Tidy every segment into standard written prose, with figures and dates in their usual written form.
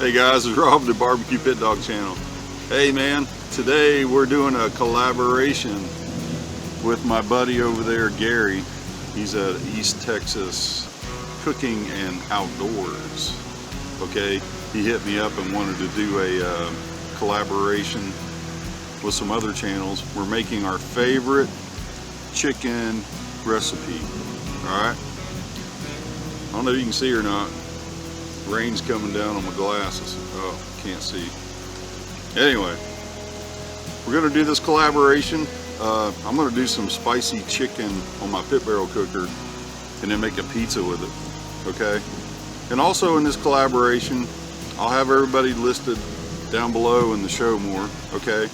Hey guys, it's Rob, the Barbecue Pit Dog channel. Hey man, today we're doing a collaboration with my buddy over there, Gary. He's at East Texas Cooking and Outdoors. Okay, he hit me up and wanted to do a collaboration with some other channels. We're making our favorite chicken recipe. Alright, I don't know if you can see or not. Rain's coming down on my glasses. Oh, can't see. Anyway, we're going to do this collaboration. I'm going to do some spicy chicken on my pit barrel cooker and then make a pizza with it. Okay? And also in this collaboration, I'll have everybody listed down below in the show more. Okay?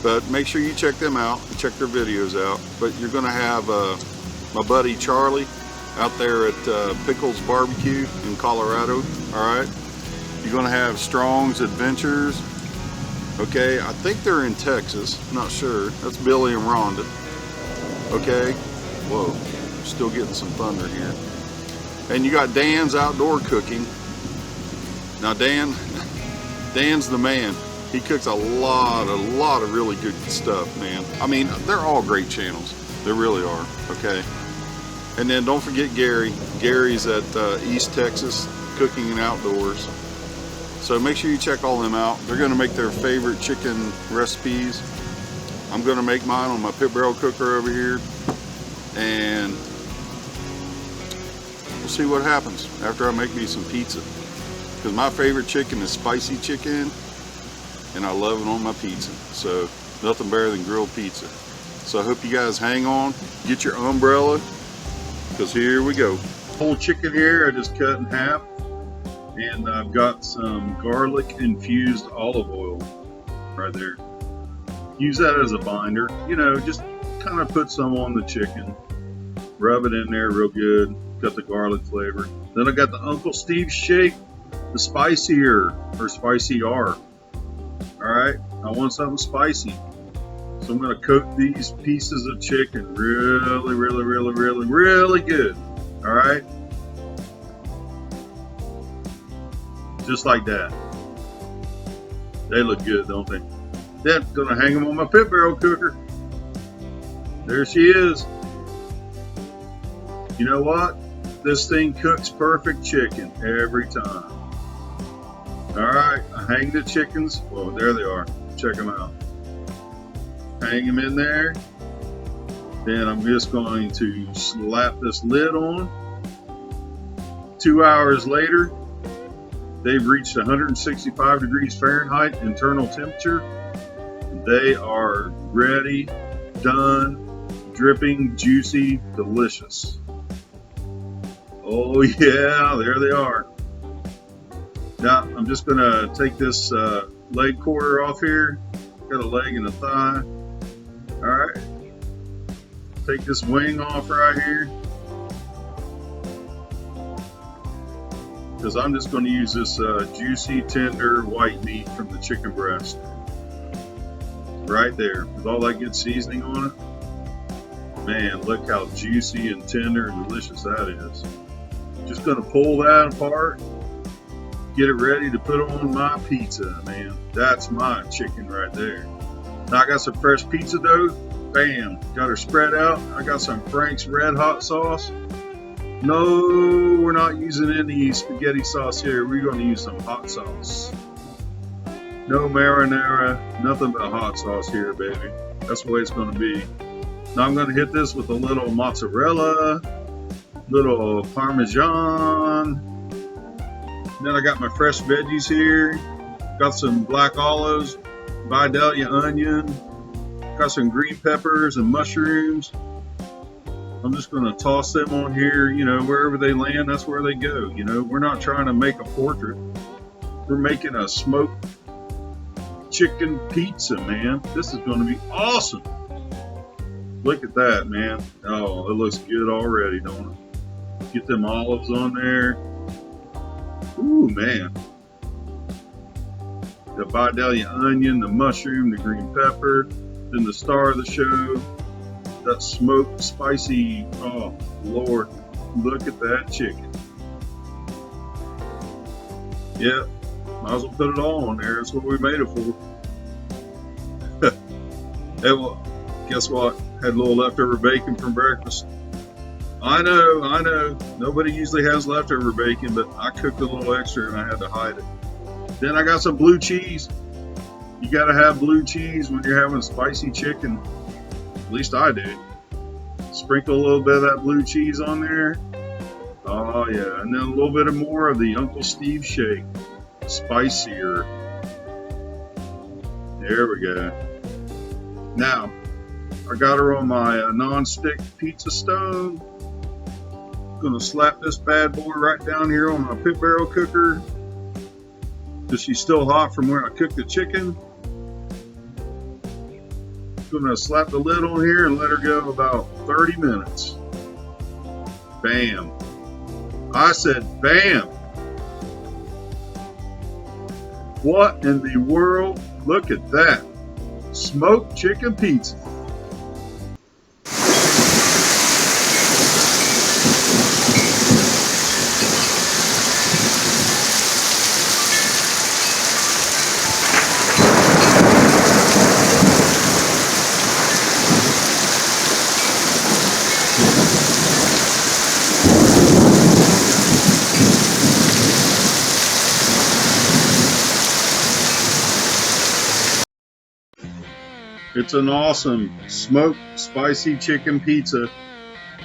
But make sure you check them out and check their videos out. But you're going to have my buddy Charlie out there at Pickles Barbecue in Colorado. Alright, you're gonna have Strong's Adventures. Okay, I think they're in Texas, I'm not sure. That's Billy and Rhonda. Okay, whoa, still getting some thunder here. And you got Dan's Outdoor Cooking. Now Dan's the man. He cooks a lot of really good stuff, man. I mean, they're all great channels, they really are. Okay. And then don't forget Gary. Gary's at East Texas Cooking and Outdoors. So make sure you check all them out. They're going to make their favorite chicken recipes. I'm going to make mine on my pit barrel cooker over here. And we'll see what happens after I make me some pizza. Because my favorite chicken is spicy chicken. And I love it on my pizza. So nothing better than grilled pizza. So I hope you guys hang on. Get your umbrella. Because here we go. Whole chicken here I just cut in half, and I've got some garlic infused olive oil right there. Use that as a binder, you know, just kind of put some on the chicken, rub it in there real good, got the garlic flavor. Then I got the Uncle Steve shake, the spicier or spicy R. Alright, I want something spicy. So I'm going to coat these pieces of chicken really good. Alright? Just like that. They look good, don't they? Then I'm going to hang them on my pit barrel cooker. There she is. You know what? This thing cooks perfect chicken every time. Alright, I hang the chickens. Well, there they are. Check them out. Hang them in there. Then I'm just going to slap this lid on. 2 hours later, they've reached 165 degrees Fahrenheit internal temperature. They are ready, done, dripping, juicy, delicious. Oh yeah, there they are. Now I'm just going to take this leg quarter off here. Got a leg and a thigh. Alright, take this wing off right here, because I'm just going to use this juicy, tender white meat from the chicken breast. Right there, with all that good seasoning on it. Man, look how juicy and tender and delicious that is. Just going to pull that apart, get it ready to put on my pizza, man. That's my chicken right there. Now I got some fresh pizza dough. Bam, got her spread out. I got some Frank's Red Hot sauce. No, we're not using any spaghetti sauce here. We're going to use some hot sauce. No marinara, nothing but hot sauce here, baby. That's the way it's going to be. Now I'm going to hit this with a little mozzarella, little Parmesan. Then I got my fresh veggies here. Got some black olives, Vidalia onion, got some green peppers and mushrooms. I'm just going to toss them on here, you know, wherever they land, that's where they go. You know, we're not trying to make a portrait. We're making a smoked chicken pizza, man. This is going to be awesome. Look at that, man. Oh, it looks good already, don't it? Get them olives on there. Ooh, man. The Vidalia onion, the mushroom, the green pepper, then the star of the show, that smoked spicy, oh Lord, look at that chicken. Yep, Might as well put it all on there. That's what we made it for. Hey, well, guess what? Had a little leftover bacon from breakfast. I know. Nobody usually has leftover bacon, but I cooked a little extra and I had to hide it. Then I got some blue cheese. You gotta have blue cheese when you're having spicy chicken. At least I do. Sprinkle a little bit of that blue cheese on there. Oh yeah, and then a little bit more of the Uncle Steve shake. Spicier. There we go. Now, I got her on my non-stick pizza stove. Gonna slap this bad boy right down here on my pit barrel cooker, because she's still hot from where I cooked the chicken. Gonna slap the lid on here and let her go about 30 minutes. Bam. I said bam. What in the world? Look at that. Smoked chicken pizza. It's an awesome smoked spicy chicken pizza.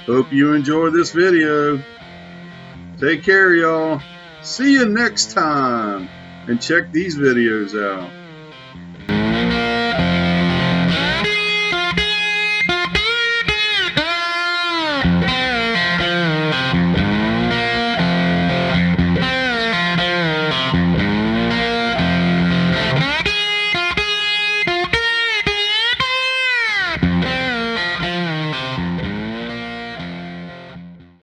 Hope you enjoy this video. Take care, y'all. See you next time. And check these videos out.